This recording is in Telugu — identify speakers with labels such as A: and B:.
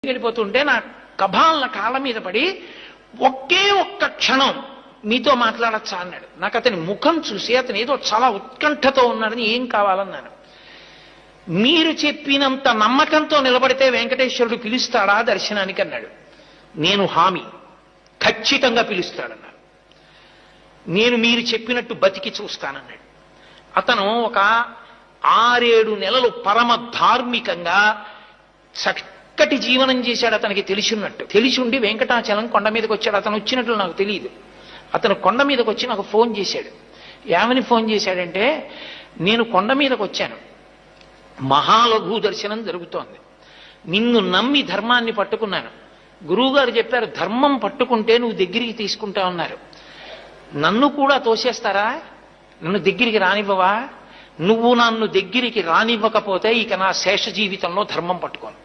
A: వెళ్ళిపోతుంటే నా కబాలన కాళ్ళ మీద పడి ఒకే ఒక్క క్షణం మీతో మాట్లాడచ్చా అన్నాడు. నాకు అతని ముఖం చూసి అతను ఏదో చాలా ఉత్కంఠతో ఉన్నాడని, ఏం కావాలన్నాను. మీరు చెప్పినంత నమ్మకంతో నిలబడితే వెంకటేశ్వరుడు పిలుస్తాడా దర్శనానికి అన్నాడు. నేను హామీ, ఖచ్చితంగా పిలుస్తాడన్నాడు. నేను మీరు చెప్పినట్టు బతికి చూస్తానన్నాడు. అతను ఒక 6-7 నెలలు పరమ ధార్మికంగా చక్కటి జీవనం చేశాడు. అతనికి తెలిసినట్టు తెలిసి వెంకటాచలం కొండ మీదకి వచ్చాడు. అతను వచ్చినట్లు నాకు తెలియదు. అతను కొండ మీదకి వచ్చి నాకు ఫోన్ చేశాడు. ఏమని ఫోన్ చేశాడంటే, నేను కొండ మీదకి వచ్చాను, మహాలఘు దర్శనం జరుగుతోంది, నిన్ను నమ్మి ధర్మాన్ని పట్టుకున్నాను, గురువుగారు చెప్పారు ధర్మం పట్టుకుంటే నువ్వు దగ్గరికి తీసుకుంటా ఉన్నారు, నన్ను కూడా తోసేస్తారా, నన్ను దగ్గరికి రానివ్వవా, నువ్వు నన్ను దగ్గరికి రానివ్వకపోతే ఇక నా శేష జీవితంలో ధర్మం పట్టుకోను,